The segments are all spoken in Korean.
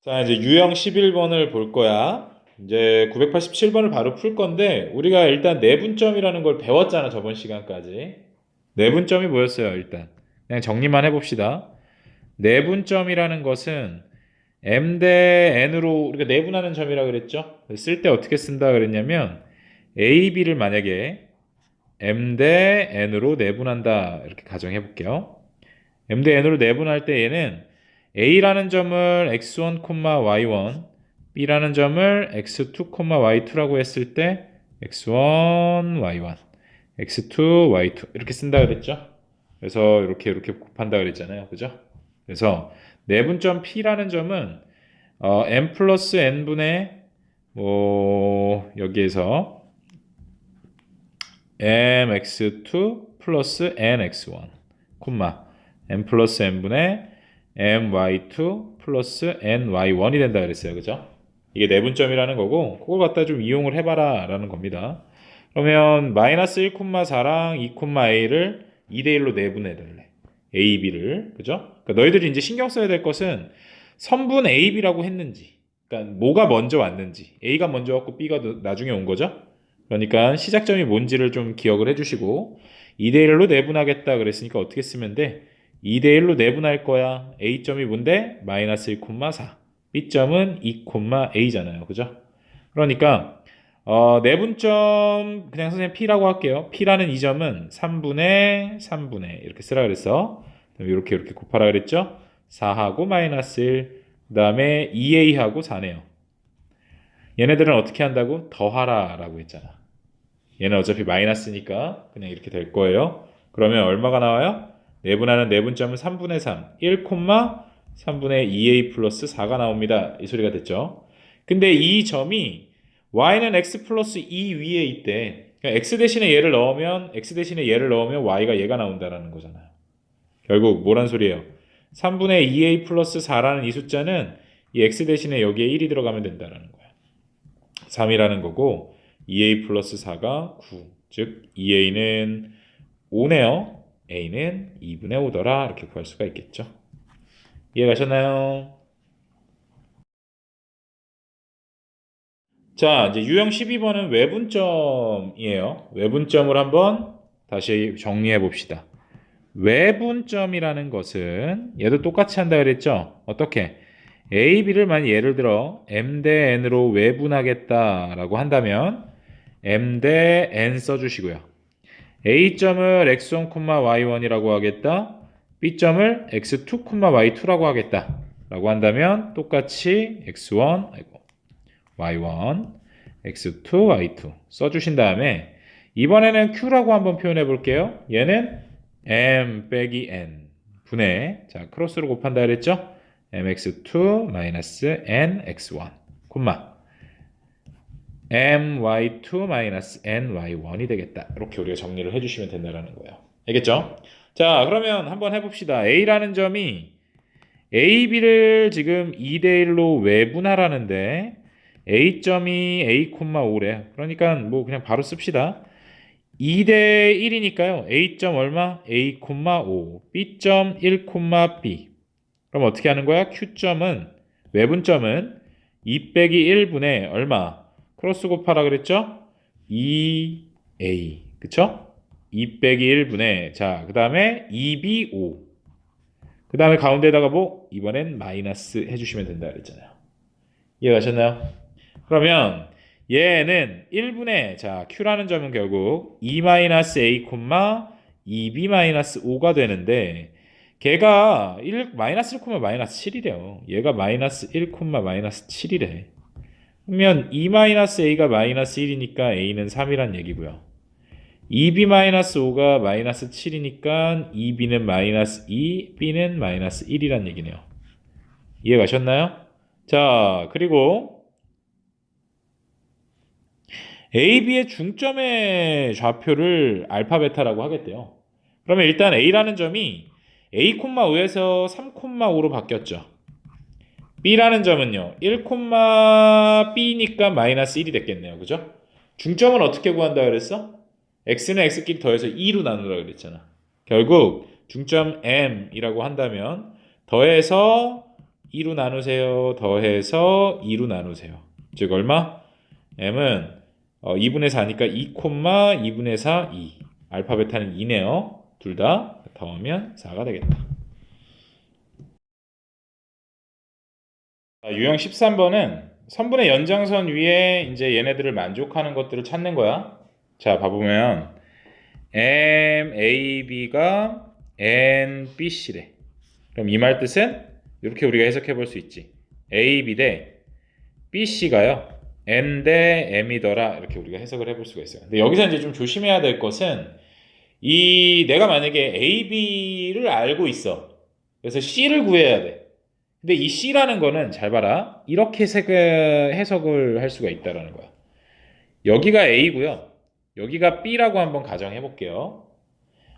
자, 이제 유형 11번을 볼 거야. 이제 987번을 바로 풀 건데, 우리가 일단 내분점이라는 걸 배웠잖아, 저번 시간까지. 내분점이 뭐였어요, 일단? 그냥 정리만 해봅시다. 내분점이라는 것은 m 대 n으로 우리가 내분하는 점이라 그랬죠? 쓸 때 어떻게 쓴다 그랬냐면, a, b를 만약에 m 대 n으로 내분한다. 이렇게 가정해 볼게요. m 대 n으로 내분할 때 얘는 a라는 점을 x1, y1, b라는 점을 x2, y2라고 했을 때 x1, y1, x2, y2 이렇게 쓴다 그랬죠? 그래서 이렇게 곱한다 그랬잖아요. 그죠? 그래서 내분점 p라는 점은 m 플러스 n분의 여기에서 mx2 플러스 nx1, m 플러스 n분의 my2 플러스 ny1이 된다 그랬어요. 그죠? 이게 내분점이라는 거고, 그걸 갖다 좀 이용을 해봐라 라는 겁니다. 그러면 마이너스 1,4랑 2,a를 2대1로 내분해달래. a, b를. 그죠? 그러니까 너희들이 이제 신경 써야 될 것은 선분 a, b라고 했는지, 그러니까 뭐가 먼저 왔는지, a가 먼저 왔고 b가 나중에 온 거죠? 그러니까 시작점이 뭔지를 좀 기억을 해주시고, 2대1로 내분하겠다 그랬으니까 어떻게 쓰면 돼? 2대1로 내분할 거야. A점이 뭔데? 마이너스 1,4. B점은 2,a잖아요. 그죠? 그러니까 내분점 그냥 선생님 P라고 할게요. P라는 이 점은 3분의 3분의 이렇게 쓰라 그랬어. 이렇게 곱하라 그랬죠? 4하고 마이너스 1. 그 다음에 2a하고 4네요. 얘네들은 어떻게 한다고? 더하라 라고 했잖아. 얘는 어차피 마이너스니까 그냥 이렇게 될 거예요. 그러면 얼마가 나와요? 내분하는 내분점은 3분의 3, 1, 3분의 2a 플러스 4가 나옵니다. 이 소리가 됐죠. 근데 이 점이 y는 x 플러스 2 위에 있대. 그러니까 x 대신에 얘를 넣으면 y가 얘가 나온다라는 거잖아요. 결국 뭐란 소리예요? 3분의 2a 플러스 4라는 이 숫자는 이 x 대신에 여기에 1이 들어가면 된다라는 거야. 3이라는 거고 2a 플러스 4가 9. 즉 2a는 5네요. a는 2분의 5더라 이렇게 구할 수가 있겠죠. 이해가셨나요? 자, 이제 유형 12번은 외분점이에요. 외분점을 한번 다시 정리해 봅시다. 외분점이라는 것은 얘도 똑같이 한다 그랬죠? 어떻게? A, B를 만약 예를 들어 M 대 N으로 외분하겠다라고 한다면 M 대 N 써주시고요. A점을 x1, y1이라고 하겠다. B점을 x2, y2라고 하겠다. 라고 한다면 똑같이 x1, y1, x2, y2 써주신 다음에 이번에는 q라고 한번 표현해 볼게요. 얘는 m 빼기 n 분의 자 크로스로 곱한다 그랬죠? mx2 마이너스 nx1 콤마 my2 마이너스 ny1이 되겠다. 이렇게 우리가 정리를 해주시면 된다는 거예요. 알겠죠? 자, 그러면 한번 해봅시다. A라는 점이 A, B를 지금 2대1로 외분하라는데 A점이 A, 5래. 그러니까 뭐 그냥 바로 씁시다. 2대1이니까요. A점 얼마? A, 5. B점 1, B. 그럼 어떻게 하는 거야? Q점은 외분점은 2 빼기 1분의 얼마? 크로스 곱하라 그랬죠? 2a. 그쵸? 2 빼기 1분의 자, 그 다음에 2b 5. 그 다음에 가운데다가 뭐? 이번엔 마이너스 해주시면 된다 그랬잖아요. 이해가셨나요? 그러면 얘는 1분의 자, q라는 점은 결국 2-a, 2b-5가 되는데 걔가 1, 마이너스 1, 마이너스 7이래요. 얘가 마이너스 1, 마이너스 7이래. 그러면 2-a가 마이너스 1이니까 a는 3이란 얘기고요. 2b-5가 마이너스 7이니까 2b는 마이너스 2, b는 마이너스 1이란 얘기네요. 이해 가셨나요? 자, 그리고 a, b의 중점의 좌표를 알파, 베타라고 하겠대요. 그러면 일단 a라는 점이 a, 5에서 3, 5로 바뀌었죠. B라는 점은요. 1, B니까 마이너스 1이 됐겠네요. 그죠? 중점은 어떻게 구한다 그랬어? X는 X끼리 더해서 2로 나누라 그랬잖아. 결국 중점 M이라고 한다면 더해서 2로 나누세요. 더해서 2로 나누세요. 즉 얼마? m은 2분의 4니까 2, 2분의 4, 2. 알파 베타는 2네요. 둘 다 더하면 4가 되겠다. 유형 13번은 선분의 연장선 위에 이제 얘네들을 만족하는 것들을 찾는 거야. 자, 봐보면 m, a, b가 n, b, c래. 그럼 이 말 뜻은 이렇게 우리가 해석해 볼 수 있지. a, b 대 b, c가요. n 대 m이더라. 이렇게 우리가 해석을 해볼 수가 있어요. 근데 여기서 이제 좀 조심해야 될 것은 내가 만약에 a, b를 알고 있어. 그래서 c를 구해야 돼. 근데 이 C라는 거는 잘 봐라. 이렇게 해석을 할 수가 있다라는 거야. 여기가 A고요. 여기가 B라고 한번 가정해 볼게요.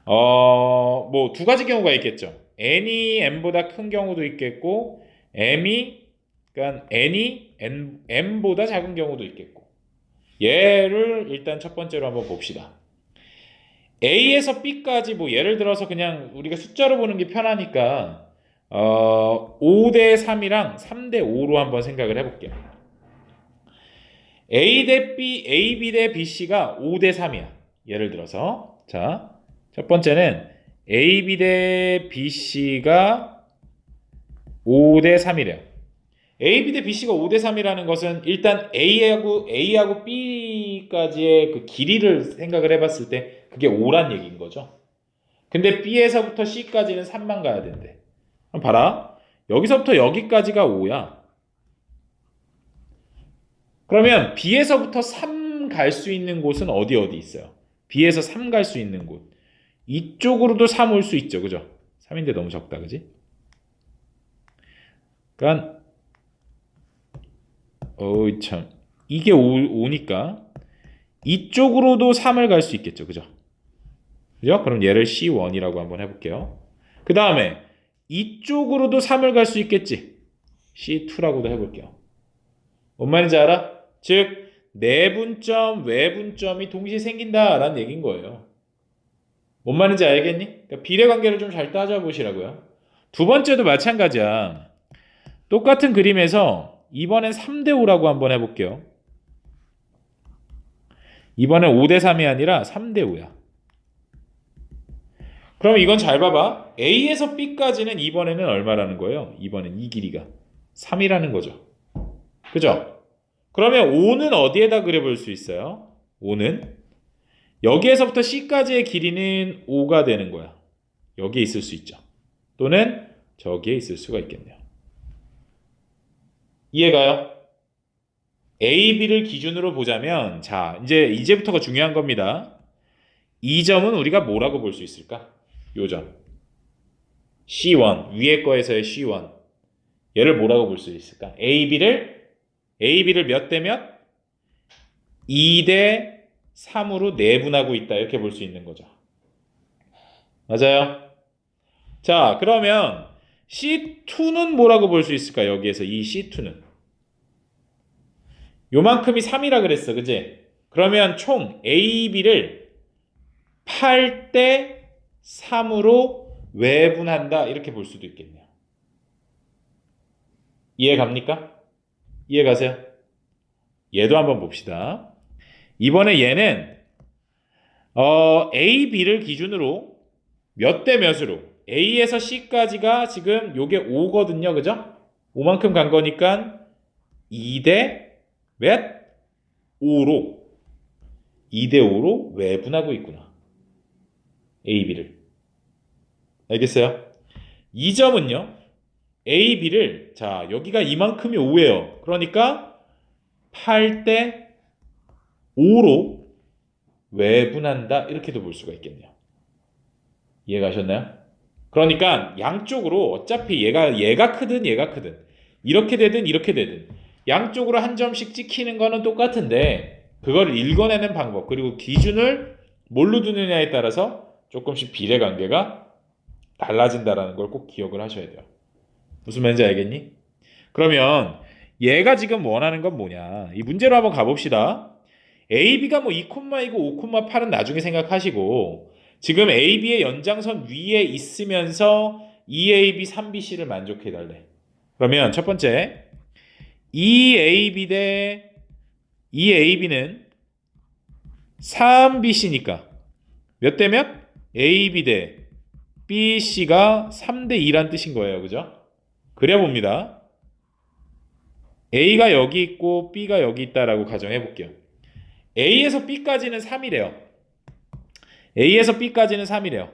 뭐 두 가지 경우가 있겠죠. N이 M보다 큰 경우도 있겠고, 그러니까 N이 M보다 작은 경우도 있겠고. 얘를 일단 첫 번째로 한번 봅시다. A에서 B까지 뭐 예를 들어서 그냥 우리가 숫자로 보는 게 편하니까 5대 3이랑 3대 5로 한번 생각을 해볼게요. A 대 B, AB 대 BC가 5대 3이야. 예를 들어서 자, 첫 번째는 AB 대 BC가 5대 3이래요. AB 대 BC가 5대 3이라는 것은 일단 A하고 B까지의 그 길이를 생각을 해봤을 때 그게 5란 얘기인 거죠. 근데 B에서부터 C까지는 3만 가야 된대. 그럼 봐라. 여기서부터 여기까지가 5야. 그러면 B에서부터 3 갈 수 있는 곳은 어디 있어요? B에서 3 갈 수 있는 곳. 이쪽으로도 3 올 수 있죠. 그죠? 3인데 너무 적다. 그지? 그러니까 참. 이게 5니까 이쪽으로도 3을 갈 수 있겠죠. 그죠? 그죠? 그럼 얘를 C1이라고 한번 해볼게요. 그 다음에 이쪽으로도 3을 갈 수 있겠지. C2라고도 해볼게요. 뭔 말인지 알아? 즉 내분점, 외분점이 동시에 생긴다라는 얘기인 거예요. 뭔 말인지 알겠니? 그러니까 비례관계를 좀 잘 따져보시라고요. 두 번째도 마찬가지야. 똑같은 그림에서 이번엔 3대 5라고 한번 해볼게요. 이번엔 5대 3이 아니라 3대 5야. 그럼 이건 잘 봐봐. A에서 B까지는 이번에는 얼마라는 거예요? 이번엔 이 길이가 3이라는 거죠. 그죠? 그러면 5는 어디에다 그려볼 수 있어요? 5는 여기에서부터 C까지의 길이는 5가 되는 거야. 여기에 있을 수 있죠. 또는 저기에 있을 수가 있겠네요. 이해가요? A, B를 기준으로 보자면 자, 이제부터가 중요한 겁니다. 이 점은 우리가 뭐라고 볼 수 있을까? 요 점. C1, 위에 거에서의 C1. 얘를 뭐라고 볼 수 있을까? AB를 몇 대 몇? 2대 3으로 내분하고 있다. 이렇게 볼 수 있는 거죠. 맞아요? 자, 그러면 C2는 뭐라고 볼 수 있을까? 여기에서 이 C2는. 요만큼이 3이라 그랬어. 그지? 그러면 총 AB를 8대 3으로 외분한다. 이렇게 볼 수도 있겠네요. 이해 갑니까? 이해 가세요? 얘도 한번 봅시다. 이번에 얘는 A, B를 기준으로 몇 대 몇으로 A에서 C까지가 지금 요게 5거든요. 그죠? 5만큼 간 거니까 2대 몇? 5로 2대 5로 외분하고 있구나. A, B를. 알겠어요? 이 점은요. A, B를 자 여기가 이만큼이 5예요. 그러니까 8대 5로 외분한다. 이렇게도 볼 수가 있겠네요. 이해 가셨나요? 그러니까 양쪽으로 어차피 얘가 크든 얘가 크든 이렇게 되든 이렇게 되든 양쪽으로 한 점씩 찍히는 거는 똑같은데 그걸 읽어내는 방법 그리고 기준을 뭘로 두느냐에 따라서 조금씩 비례관계가 달라진다라는 걸 꼭 기억을 하셔야 돼요. 무슨 말인지 알겠니? 그러면 얘가 지금 원하는 건 뭐냐? 이 문제로 한번 가봅시다. AB가 뭐 2,2고 5,8은 나중에 생각하시고 지금 AB의 연장선 위에 있으면서 2AB, 3BC를 만족해달래. 그러면 첫 번째 2AB 대 2AB는 3BC니까 몇 대 몇? AB 대 BC가 3대 2란 뜻인 거예요. 그죠? 그래 봅니다. A가 여기 있고 B가 여기 있다라고 가정해 볼게요. A에서 B까지는 3이래요. A에서 B까지는 3이래요.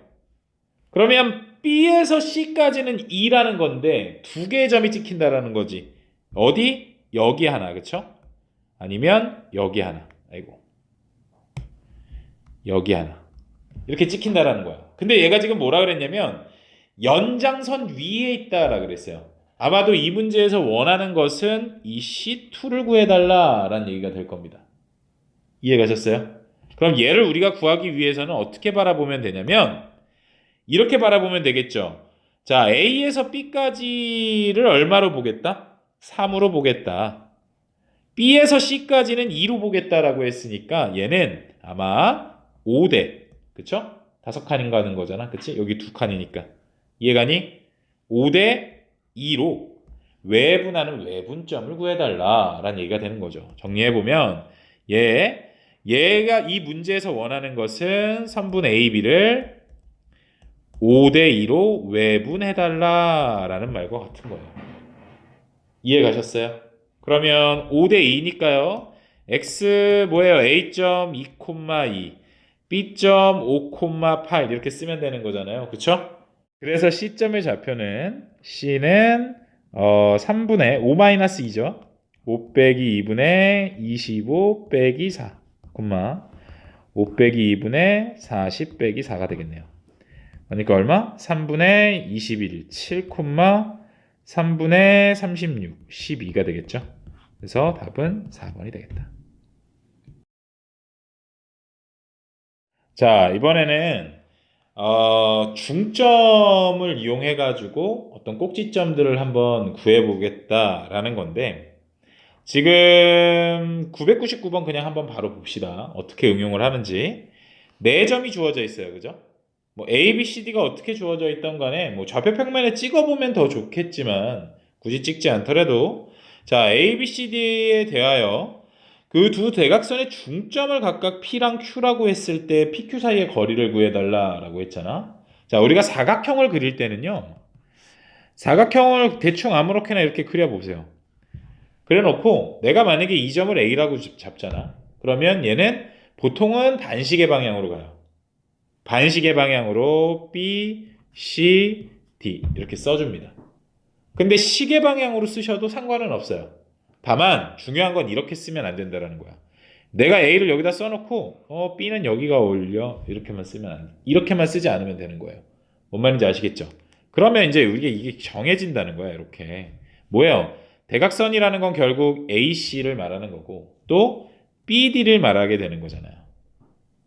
그러면 B에서 C까지는 2라는 건데 두 개의 점이 찍힌다라는 거지. 어디? 여기 하나. 그쵸? 아니면 여기 하나. 아이고. 여기 하나. 이렇게 찍힌다라는 거야. 근데 얘가 지금 뭐라 그랬냐면 연장선 위에 있다라 그랬어요. 아마도 이 문제에서 원하는 것은 이 C2를 구해달라라는 얘기가 될 겁니다. 이해가셨어요? 그럼 얘를 우리가 구하기 위해서는 어떻게 바라보면 되냐면 이렇게 바라보면 되겠죠. 자, A에서 B까지를 얼마로 보겠다? 3으로 보겠다. B에서 C까지는 2로 보겠다라고 했으니까 얘는 아마 5대, 그쵸? 5칸인가 하는 거잖아. 그치? 여기 2칸이니까. 이해가니? 5대 2로 외분하는 외분점을 구해달라라는 얘기가 되는 거죠. 정리해보면 얘가 이 문제에서 원하는 것은 선분 AB를 5대 2로 외분해달라라는 말과 같은 거예요. 이해 가셨어요? 그러면 5대 2니까요. x 뭐예요? A.2,2, B.5,8 이렇게 쓰면 되는 거잖아요. 그쵸? 그래서 C점의 좌표는 C는 3분의 5-2죠. 5 빼기 2분의 25 빼기 4, 5 빼기 2분의 40 빼기 4가 되겠네요. 그러니까 얼마? 3분의 21, 7, 3분의 36, 12가 되겠죠. 그래서 답은 4번이 되겠다. 자, 이번에는 중점을 이용해 가지고 어떤 꼭지점들을 한번 구해 보겠다라는 건데 지금 999번 그냥 한번 바로 봅시다. 어떻게 응용을 하는지. 4점이 주어져 있어요. 그죠? 뭐 A, B, C, D가 어떻게 주어져 있던 간에 뭐 좌표 평면에 찍어보면 더 좋겠지만 굳이 찍지 않더라도 자, A, B, C, D에 대하여 그 두 대각선의 중점을 각각 P랑 Q라고 했을 때 PQ 사이의 거리를 구해달라라고 했잖아. 자, 우리가 사각형을 그릴 때는요. 사각형을 대충 아무렇게나 이렇게 그려보세요. 그래놓고 내가 만약에 이 점을 A라고 잡잖아. 그러면 얘는 보통은 반시계 방향으로 가요. 반시계 방향으로 B, C, D 이렇게 써줍니다. 근데 시계 방향으로 쓰셔도 상관은 없어요. 다만 중요한 건 이렇게 쓰면 안 된다는 거야. 내가 A를 여기다 써놓고 B는 여기가 어울려 이렇게만 쓰면 안 돼. 이렇게만 쓰지 않으면 되는 거예요. 뭔 말인지 아시겠죠? 그러면 이제 이게 정해진다는 거야. 이렇게 뭐예요? 대각선이라는 건 결국 AC를 말하는 거고 또 BD를 말하게 되는 거잖아요.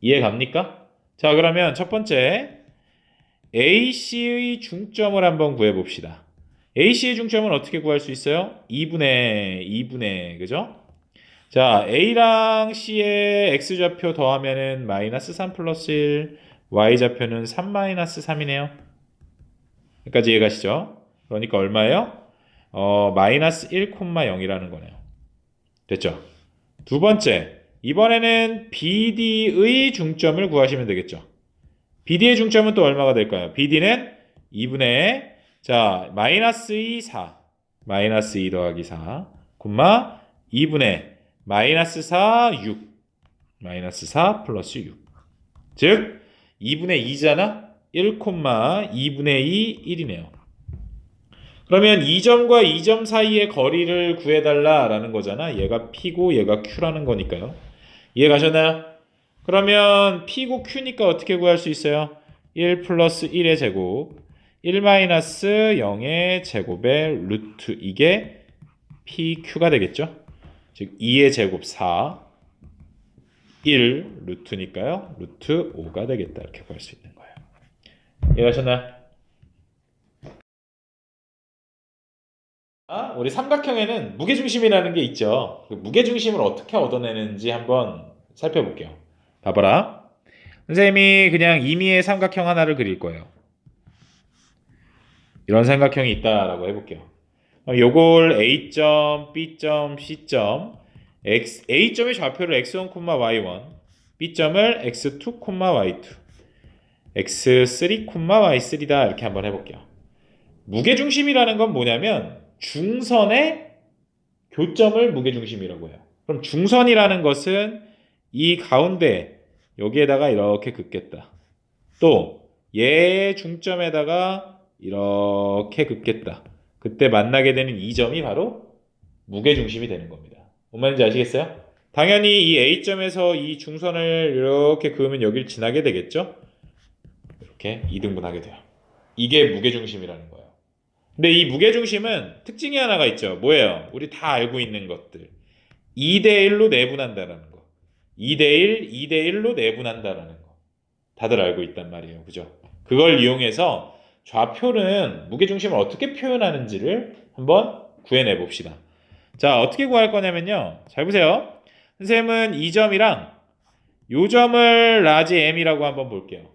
이해 갑니까? 자, 그러면 첫 번째 AC의 중점을 한번 구해봅시다. AC의 중점은 어떻게 구할 수 있어요? 2분의 그죠? 자, A랑 C의 X좌표 더하면은 마이너스 3 플러스 1, Y좌표는 3 마이너스 3이네요. 여기까지 이해가시죠? 그러니까 얼마예요? 마이너스 1,0이라는 거네요. 됐죠? 두 번째, 이번에는 BD의 중점을 구하시면 되겠죠? BD의 중점은 또 얼마가 될까요? BD는 2분의 자, 마이너스 2, 4, 마이너스 2 더하기 4, 2분의 마이너스 4, 6, 마이너스 4 플러스 6. 즉, 2분의 2잖아? 1,2분의 2, 1이네요. 그러면 2점과 2점 사이의 거리를 구해달라라는 거잖아. 얘가 P고 얘가 Q라는 거니까요. 이해 가셨나요? 그러면 P고 Q니까 어떻게 구할 수 있어요? 1 플러스 1의 제곱 1 마이너스 0의 제곱의 루트 이게 PQ가 되겠죠? 즉 2의 제곱 4 1 루트니까요. 루트 5가 되겠다. 이렇게 구할 수 있는 거예요. 이해하셨나요? 우리 삼각형에는 무게중심이라는 게 있죠. 그 무게중심을 어떻게 얻어내는지 한번 살펴볼게요. 봐봐라. 선생님이 그냥 임의의 삼각형 하나를 그릴 거예요. 이런 삼각형이 있다라고 해볼게요. 요걸 A점, B점, C점, A점의 좌표를 x1, y1, B점을 x2, y2, x3, y3다 이렇게 한번 해볼게요. 무게중심이라는 건 뭐냐면 중선의 교점을 무게중심이라고 해요. 그럼 중선이라는 것은 이 가운데 여기에다가 이렇게 긋겠다. 또 얘의 중점에다가 이렇게 긋겠다. 그때 만나게 되는 이 점이 바로 무게중심이 되는 겁니다. 뭔 말인지 아시겠어요? 당연히 이 A점에서 이 중선을 이렇게 그으면 여기를 지나게 되겠죠? 이렇게 2등분하게 돼요. 이게 무게중심이라는 거예요. 근데 이 무게중심은 특징이 하나가 있죠. 뭐예요? 우리 다 알고 있는 것들. 2대1로 내분한다는 거. 2대1, 2대1로 내분한다는 거. 다들 알고 있단 말이에요. 그죠? 그걸 이용해서 좌표는 무게중심을 어떻게 표현하는지를 한번 구해내 봅시다. 자, 어떻게 구할 거냐면요. 잘 보세요. 선생님은 이 점이랑 이 점을 라지 M이라고 한번 볼게요.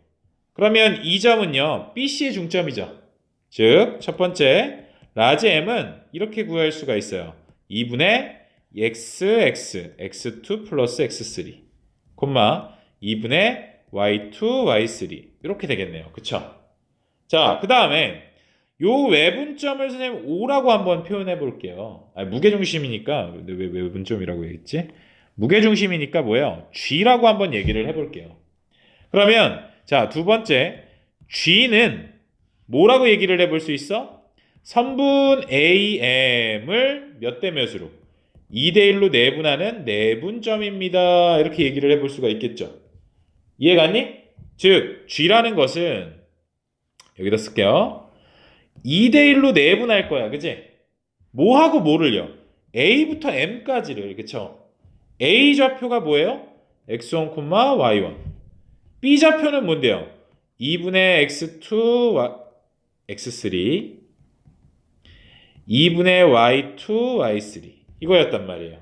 그러면 이 점은요, BC의 중점이죠. 즉, 첫 번째, 라지 M은 이렇게 구할 수가 있어요. 2분의 XX, X2 플러스 X3, 콤마 2분의 Y2, Y3 이렇게 되겠네요. 그쵸? 자, 그 다음에 요 외분점을 선생님 O라고 한번 표현해 볼게요. 무게중심이니까 왜 외분점이라고 얘기했지? 무게중심이니까 뭐예요? G라고 한번 얘기를 해볼게요. 그러면 자, 두 번째 G는 뭐라고 얘기를 해볼 수 있어? 선분 AM을 몇 대 몇으로? 2대1로 내분하는 내분점입니다. 이렇게 얘기를 해볼 수가 있겠죠. 이해갔니? 즉 G라는 것은 여기다 쓸게요. 2대1로 내분할 거야. 그치? 뭐하고 뭐를요? A부터 M까지를. 그쵸? A 좌표가 뭐예요? x1, y1. B 좌표는 뭔데요? 2분의 x2, x3, 2분의 y2, y3 이거였단 말이에요.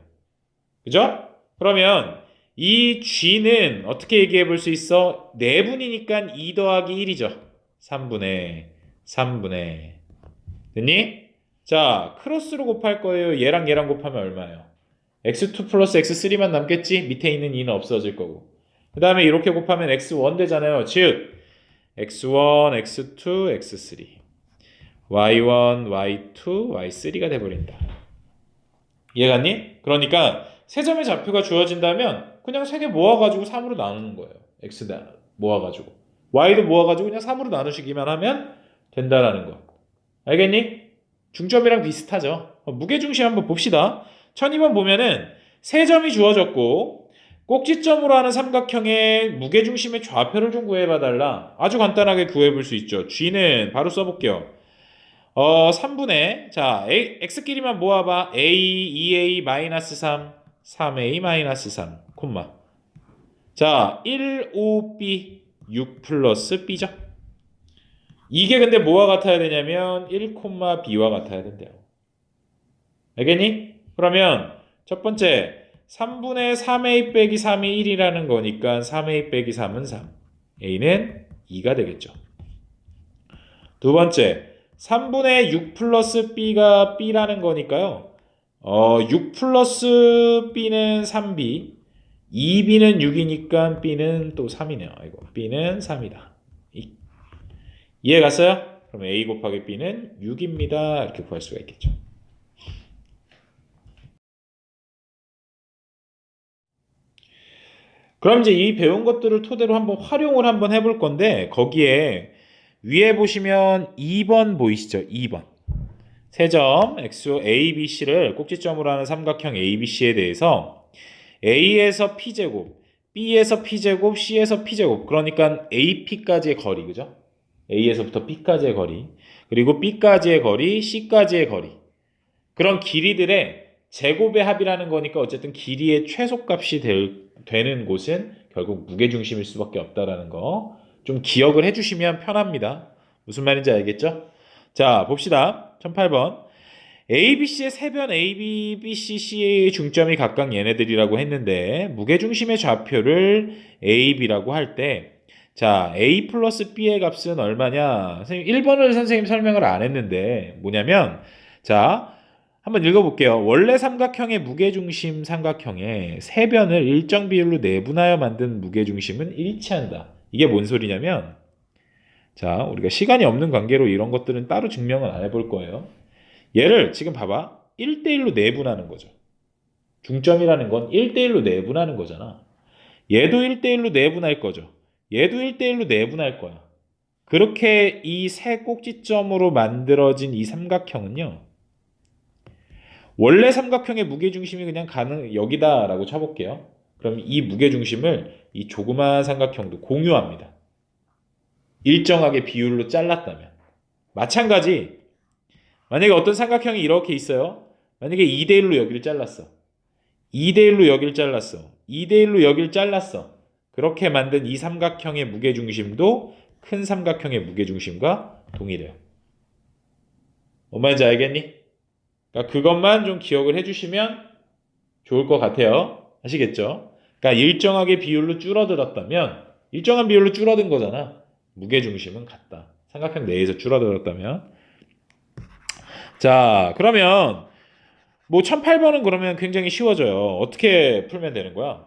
그죠? 그러면 이 G는 어떻게 얘기해 볼 수 있어? 내분이니까 2 더하기 1이죠. 3분의 됐니? 자, 크로스로 곱할 거예요. 얘랑 얘랑 곱하면 얼마예요? x2 플러스 x3만 남겠지? 밑에 있는 2는 없어질 거고. 그 다음에 이렇게 곱하면 x1 되잖아요. 즉 x1, x2, x3 y1, y2, y3가 돼버린다. 이해갔니? 그러니까 세 점의 좌표가 주어진다면 그냥 세 개 모아가지고 3으로 나누는 거예요. x 모아가지고 y도 모아가지고 그냥 3으로 나누시기만 하면 된다라는 거. 알겠니? 중점이랑 비슷하죠. 무게중심 한번 봅시다. 1002번 보면은 세 점이 주어졌고 꼭지점으로 하는 삼각형의 무게중심의 좌표를 좀 구해봐달라. 아주 간단하게 구해볼 수 있죠. G는 바로 써볼게요. 3분의 자 x끼리만 모아봐. a, 2a-3, 3a-3, 콤마 자 1, 5, b, 6 플러스 b죠. 이게 근데 뭐와 같아야 되냐면 1, b와 같아야 된대요. 알겠니? 그러면 첫 번째 3분의 3a 빼기 3이 1이라는 거니까 3a 빼기 3은 3. a는 2가 되겠죠. 두 번째 3분의 6 플러스 b가 b라는 거니까요. 6 플러스 b는 3b, 2b는 6이니까 b는 또 3이네요. 아이고, b는 3이다. 이해 갔어요? 그럼 a 곱하기 b는 6입니다. 이렇게 구할 수가 있겠죠. 그럼 이제 이 배운 것들을 토대로 한번 활용을 한번 해볼 건데 거기에 위에 보시면 2번 보이시죠? 2번. 세점 xo ABC를 꼭지점으로 하는 삼각형 ABC에 대해서 A에서 P제곱, B에서 P제곱, C에서 P제곱 그러니까 AP까지의 거리, 그죠? A에서부터 P까지의 거리, 그리고 B까지의 거리, C까지의 거리 그런 길이들의 제곱의 합이라는 거니까 어쨌든 길이의 최소값이 되는 곳은 결국 무게중심일 수밖에 없다라는 거 좀 기억을 해주시면 편합니다. 무슨 말인지 알겠죠? 자, 봅시다. 1008번. ABC의 세변 AB, BC, C의 중점이 각각 얘네들이라고 했는데 무게중심의 좌표를 AB라고 할 때 자, A 플러스 B의 값은 얼마냐? 선생님 1번을 선생님 설명을 안 했는데 뭐냐면 자, 한번 읽어볼게요. 원래 삼각형의 무게중심 삼각형의 세 변을 일정 비율로 내분하여 만든 무게중심은 일치한다. 이게 뭔 소리냐면, 자, 우리가 시간이 없는 관계로 이런 것들은 따로 증명은 안 해볼 거예요. 얘를 지금 봐봐. 1대1로 내분하는 거죠. 중점이라는 건 1대1로 내분하는 거잖아. 얘도 1대1로 내분할 거죠. 얘도 1대1로 내분할 거야. 그렇게 이 세 꼭지점으로 만들어진 이 삼각형은요. 원래 삼각형의 무게중심이 그냥 여기다라고 쳐볼게요. 그럼 이 무게중심을 이 조그마한 삼각형도 공유합니다. 일정하게 비율로 잘랐다면. 마찬가지 만약에 어떤 삼각형이 이렇게 있어요. 만약에 2대1로 여기를 잘랐어. 2대1로 여기를 잘랐어. 2대1로 여기를 잘랐어. 그렇게 만든 이 삼각형의 무게중심도 큰 삼각형의 무게중심과 동일해요. 뭔 말인지 알겠니? 그러니까 그것만 좀 기억을 해주시면 좋을 것 같아요. 아시겠죠? 그러니까 일정하게 비율로 줄어들었다면 일정한 비율로 줄어든 거잖아. 무게중심은 같다. 삼각형 내에서 줄어들었다면. 자, 그러면 뭐 1008번은 그러면 굉장히 쉬워져요. 어떻게 풀면 되는 거야?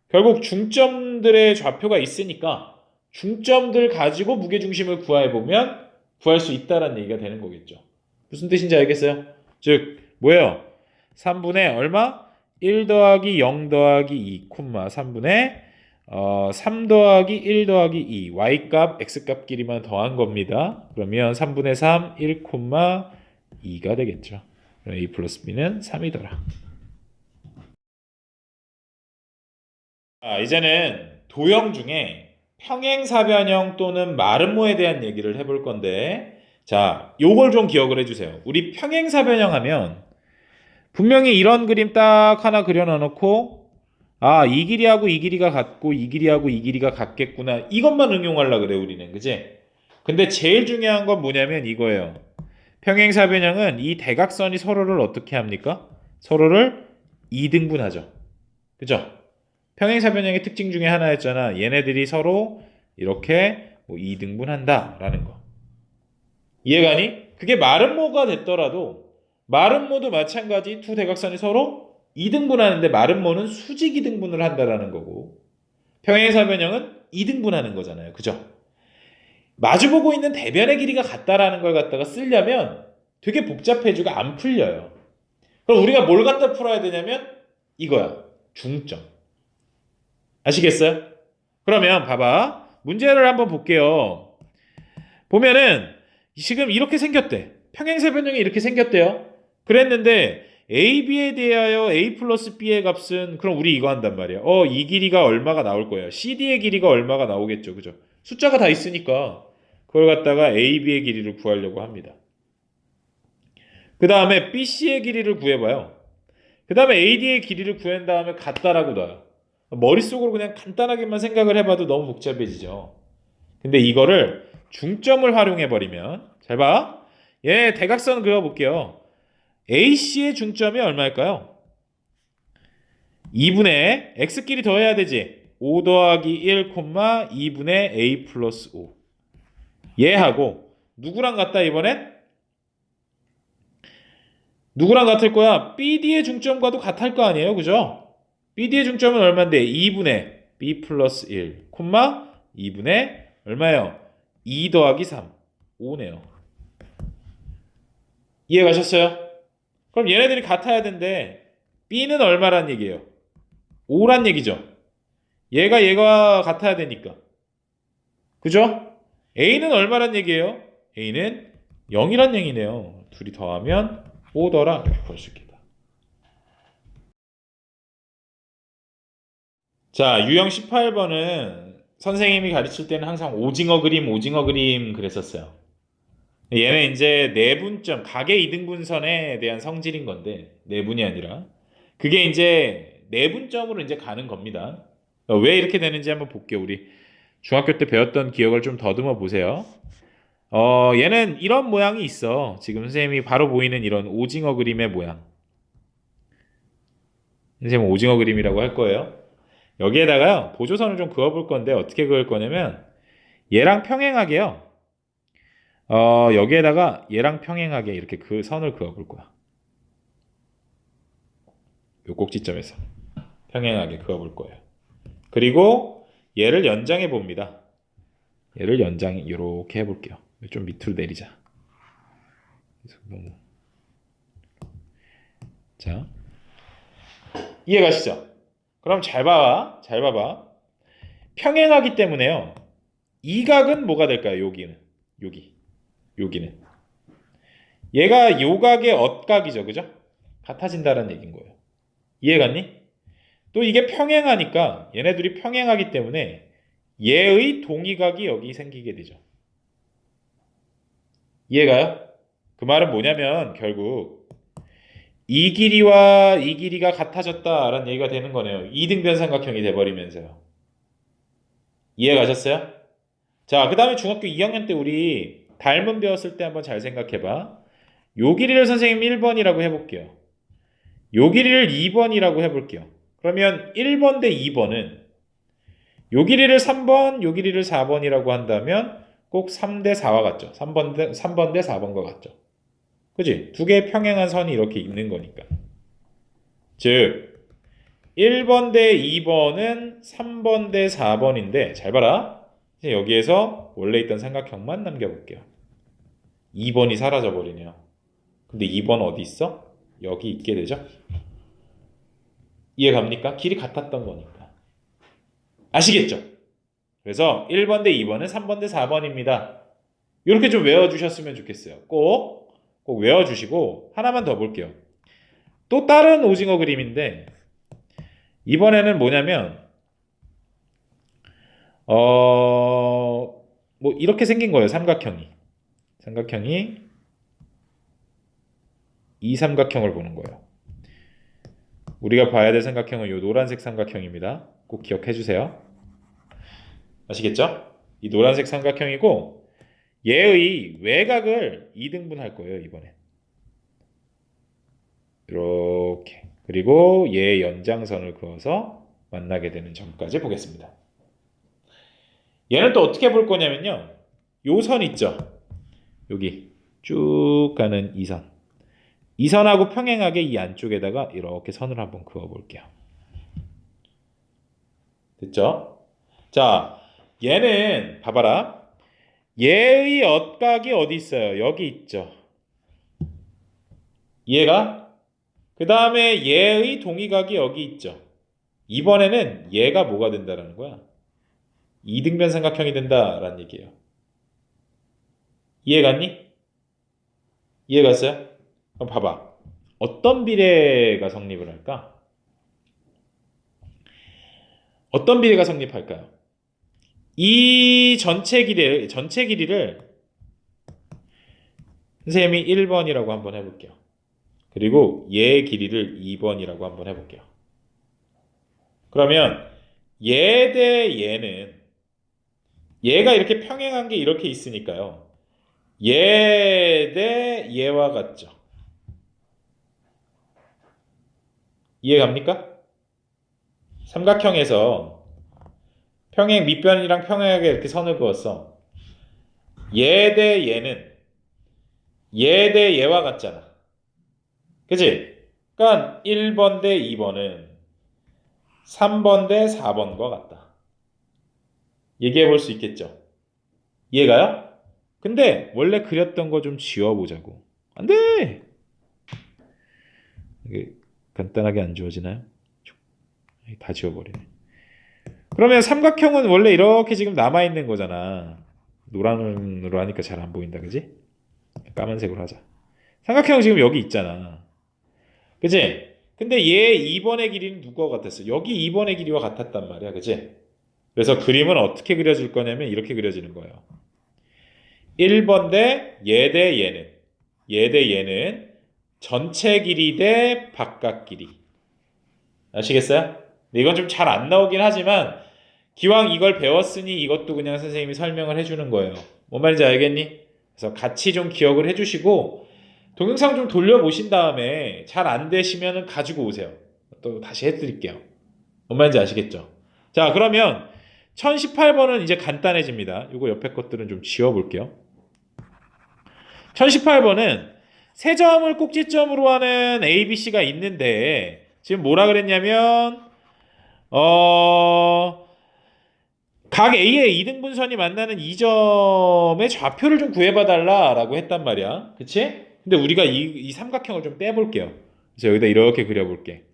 결국 중점들의 좌표가 있으니까 중점들 가지고 무게중심을 구해보면 구할 수 있다라는 얘기가 되는 거겠죠. 무슨 뜻인지 알겠어요? 즉 뭐예요? 3분의 얼마? 1 더하기 0 더하기 2, 3분의 3 더하기 1 더하기 2 y값, x값끼리만 더한 겁니다. 그러면 3분의 3, 1, 2가 되겠죠. a 플러스 b는 3이더라. 이제는 도형 중에 평행사변형 또는 마름모에 대한 얘기를 해볼 건데, 자, 요걸 좀 기억을 해주세요. 우리 평행사변형 하면 분명히 이런 그림 딱 하나 그려 넣어놓고, 이 길이하고 이 길이가 같고 이 길이하고 이 길이가 같겠구나, 이것만 응용하려고 그래 우리는. 그지? 근데 제일 중요한 건 뭐냐면 이거예요. 평행사변형은 이 대각선이 서로를 어떻게 합니까? 서로를 2등분하죠. 그죠? 평행사변형의 특징 중에 하나였잖아. 얘네들이 서로 이렇게 2등분한다 라는 거. 이해가니? 그게 마름모가 됐더라도 마름모도 마찬가지 두 대각선이 서로 2등분하는데 마름모는 수직 2등분을 한다라는 거고 평행사변형은 2등분하는 거잖아요. 그죠? 마주보고 있는 대변의 길이가 같다라는 걸 갖다가 쓰려면 되게 복잡해지고 안 풀려요. 그럼 우리가 뭘 갖다 풀어야 되냐면 이거야. 중점. 아시겠어요? 그러면 봐봐. 문제를 한번 볼게요. 보면은 지금 이렇게 생겼대. 평행사변형이 이렇게 생겼대요. 그랬는데 a, b에 대하여 a 플러스 b의 값은, 그럼 우리 이거 한단 말이야. 이 길이가 얼마가 나올 거야. cd의 길이가 얼마가 나오겠죠. 그죠? 숫자가 다 있으니까 그걸 갖다가 a, b의 길이를 구하려고 합니다. 그 다음에 bc의 길이를 구해봐요. 그 다음에 ad의 길이를 구한 다음에 같다라고 놔요. 머릿속으로 그냥 간단하게만 생각을 해봐도 너무 복잡해지죠. 근데 이거를 중점을 활용해버리면, 잘 봐. 얘 대각선 그려볼게요. AC의 중점이 얼마일까요? 2분의 x끼리 더해야 되지. 5 더하기 1, 2분의 a 플러스 5. 얘하고 누구랑 같다 이번엔? 누구랑 같을 거야? BD의 중점과도 같을 거 아니에요. 그죠? BD의 중점은 얼마인데? 2분의 B 플러스 1, 2분의 얼마예요? 2 더하기 3, 5네요. 이해 가셨어요? 그럼 얘네들이 같아야 되는데 B는 얼마란 얘기예요? 5란 얘기죠. 얘가 같아야 되니까. 그죠? A는 얼마란 얘기예요? A는 0이란 얘기네요. 둘이 더하면 5더라 이렇게 볼 수 있겠다. 자, 유형 18번은 선생님이 가르칠 때는 항상 오징어 그림 그랬었어요. 얘는 이제 내분점, 각의 이등분선에 대한 성질인 건데, 내분이 아니라. 그게 이제 내분점으로 이제 가는 겁니다. 왜 이렇게 되는지 한번 볼게요. 우리 중학교 때 배웠던 기억을 좀 더듬어 보세요. 얘는 이런 모양이 있어. 지금 선생님이 바로 보이는 이런 오징어 그림의 모양. 선생님은 오징어 그림이라고 할 거예요. 여기에다가 보조선을 좀 그어볼 건데 어떻게 그을 거냐면 얘랑 평행하게요. 여기에다가 얘랑 평행하게 이렇게 그 선을 그어볼 거야. 요 꼭지점에서 평행하게 그어볼 거예요. 그리고 얘를 연장해 봅니다. 얘를 연장 이렇게 해볼게요. 좀 밑으로 내리자. 자, 이해가시죠? 그럼 잘 봐봐. 잘 봐봐. 평행하기 때문에요. 이 각은 뭐가 될까요? 여기는. 여기는. 얘가 요 각의 엇각이죠. 그죠? 같아진다는 얘기인 거예요. 이해갔니? 또 이게 평행하니까 얘네들이 평행하기 때문에 얘의 동의각이 여기 생기게 되죠. 이해가요? 그 말은 뭐냐면 결국 이 길이와 이 길이가 같아졌다라는 얘기가 되는 거네요. 이등변 삼각형이 돼버리면서요. 이해가셨어요? 자, 그 다음에 중학교 2학년 때 우리 닮은 배웠을 때 한번 잘 생각해봐. 요 길이를 선생님 1번이라고 해볼게요. 요 길이를 2번이라고 해볼게요. 그러면 1번 대 2번은 요 길이를 3번, 요 길이를 4번이라고 한다면 꼭 3 대 4와 같죠. 3번 대 4번과 같죠. 그지? 두 개의 평행한 선이 이렇게 있는 거니까. 즉 1번 대 2번은 3번 대 4번인데 잘 봐라. 이제 여기에서 원래 있던 삼각형만 남겨볼게요. 2번이 사라져버리네요. 근데 2번 어디 있어? 여기 있게 되죠. 이해 갑니까? 길이 같았던 거니까. 아시겠죠? 그래서 1번 대 2번은 3번 대 4번입니다. 이렇게 좀 외워주셨으면 좋겠어요. 꼭 외워주시고 하나만 더 볼게요. 또 다른 오징어 그림인데 이번에는 뭐냐면 뭐 이렇게 생긴 거예요. 삼각형이 이 삼각형을 보는 거예요. 우리가 봐야 될 삼각형은 이 노란색 삼각형입니다. 꼭 기억해 주세요. 아시겠죠? 이 노란색 삼각형이고 얘의 외곽을 2등분 할 거예요. 이번에 이렇게 그리고 얘의 연장선을 그어서 만나게 되는 점까지 보겠습니다. 얘는 또 어떻게 볼 거냐면요. 요 선 있죠? 여기 쭉 가는 이 선. 이 선하고 평행하게 이 안쪽에다가 이렇게 선을 한번 그어 볼게요. 됐죠? 자, 얘는 봐봐라. 얘의 엇각이 어디 있어요? 여기 있죠. 이해가? 그 다음에 얘의 동의각이 여기 있죠. 이번에는 얘가 뭐가 된다라는 거야? 이등변 삼각형이 된다라는 얘기예요. 이해갔니? 이해갔어요? 그럼 봐봐. 어떤 비례가 성립을 할까? 어떤 비례가 성립할까요? 이 전체 길이를 선생님이 1번이라고 한번 해볼게요. 그리고 얘의 길이를 2번이라고 한번 해볼게요. 그러면 얘 대 얘는 얘가 이렇게 평행한 게 이렇게 있으니까요. 얘 대 얘와 같죠. 이해갑니까? 삼각형에서 평행 밑변이랑 평행하게 이렇게 선을 그었어. 얘 대 얘는 얘 대 얘와 같잖아. 그치? 그러니까 1번 대 2번은 3번 대 4번과 같다. 얘기해 볼 수 있겠죠? 이해가요? 근데 원래 그렸던 거 좀 지워보자고. 안 돼! 이게 간단하게 안 지워지나요? 다 지워버리네. 그러면 삼각형은 원래 이렇게 지금 남아있는 거잖아. 노란으로 하니까 잘 안 보인다. 그지? 까만색으로 하자. 삼각형은 지금 여기 있잖아. 그치? 근데 얘 2번의 길이는 누구와 같았어? 여기 2번의 길이와 같았단 말이야. 그치? 그래서 그림은 어떻게 그려질 거냐면 이렇게 그려지는 거예요. 1번 대 얘 대 얘는 얘 대 얘는 전체 길이 대 바깥 길이. 아시겠어요? 이건 좀 잘 안 나오긴 하지만 기왕 이걸 배웠으니 이것도 그냥 선생님이 설명을 해주는 거예요. 뭔 말인지 알겠니? 그래서 같이 좀 기억을 해주시고 동영상 좀 돌려보신 다음에 잘 안 되시면 가지고 오세요. 또 다시 해드릴게요. 뭔 말인지 아시겠죠? 자, 그러면 1018번은 이제 간단해집니다. 이거 옆에 것들은 좀 지워볼게요. 1018번은 세 점을 꼭지점으로 하는 ABC가 있는데 지금 뭐라 그랬냐면 각 A의 이등분선이 만나는 이 점의 좌표를 좀 구해봐달라라고 했단 말이야. 그치? 근데 우리가 이 삼각형을 좀 떼볼게요. 그래서 여기다 이렇게 그려볼게.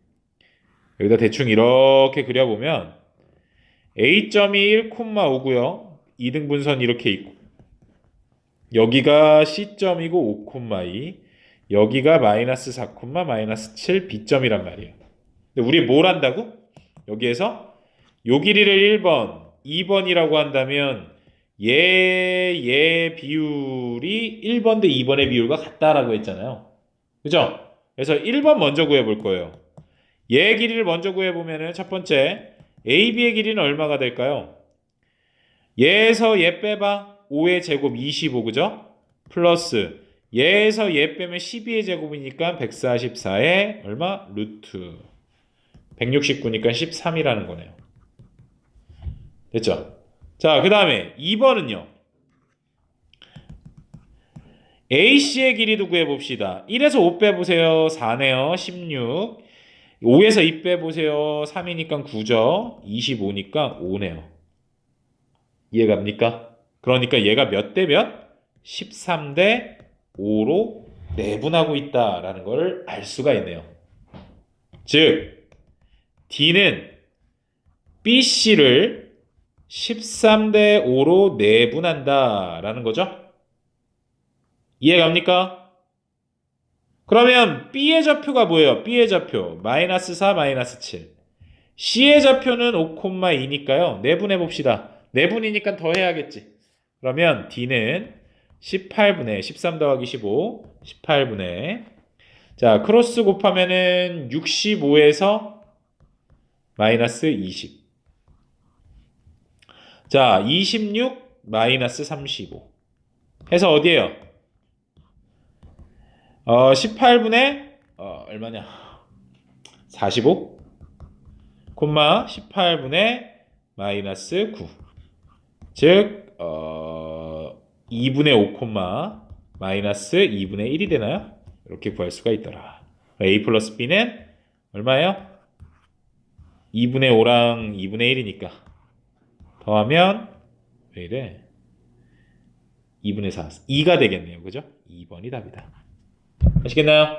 여기다 대충 이렇게 그려보면 A점이 1,5고요. 이등분선 이렇게 있고 여기가 C점이고 5,2 여기가 마이너스 4, 마이너스 7 B점이란 말이에요. 근데 우리 뭘 한다고? 여기에서 요 길이를 1번, 2번이라고 한다면 얘 비율이 1번 대 2번의 비율과 같다라고 했잖아요. 그죠? 그래서 1번 먼저 구해볼 거예요. 얘 길이를 먼저 구해보면은 첫 번째 AB의 길이는 얼마가 될까요? 얘에서 얘 빼봐. 5의 제곱 25 그죠? 플러스 얘에서 얘 빼면 12의 제곱이니까 144에 얼마? 루트 169니까 13이라는 거네요. 됐죠? 자, 그 다음에 2번은요. AC의 길이도 구해봅시다. 1에서 5 빼보세요. 4네요. 16. 5에서 2 빼보세요. 3이니까 9죠. 25니까 5네요. 이해갑니까? 그러니까 얘가 몇 대 몇? 13대 5로 내분하고 있다라는 걸 알 수가 있네요. 즉, D는 BC를 13대 5로 내분한다라는 거죠. 이해갑니까? 그러면 B의 좌표가 뭐예요? B의 좌표 마이너스 4, 마이너스 7. C의 좌표는 5,2니까요. 내분해 봅시다. 내분이니까 더 해야겠지. 그러면 D는 18분의 13 더하기 15, 18분의 자 크로스 곱하면은 65에서 마이너스 20. 자 26 마이너스 35 해서 어디에요? 18분의 얼마냐? 45 콤마 18분의 마이너스 9 즉 2분의 5 콤마 마이너스 2분의 1이 되나요? 이렇게 구할 수가 있더라. A 플러스 B는 얼마예요? 2분의 5랑 2분의 1이니까 더하면 왜 이래? 2분의 4 2가 되겠네요. 그죠? 2번이 답이다. 아시겠나요?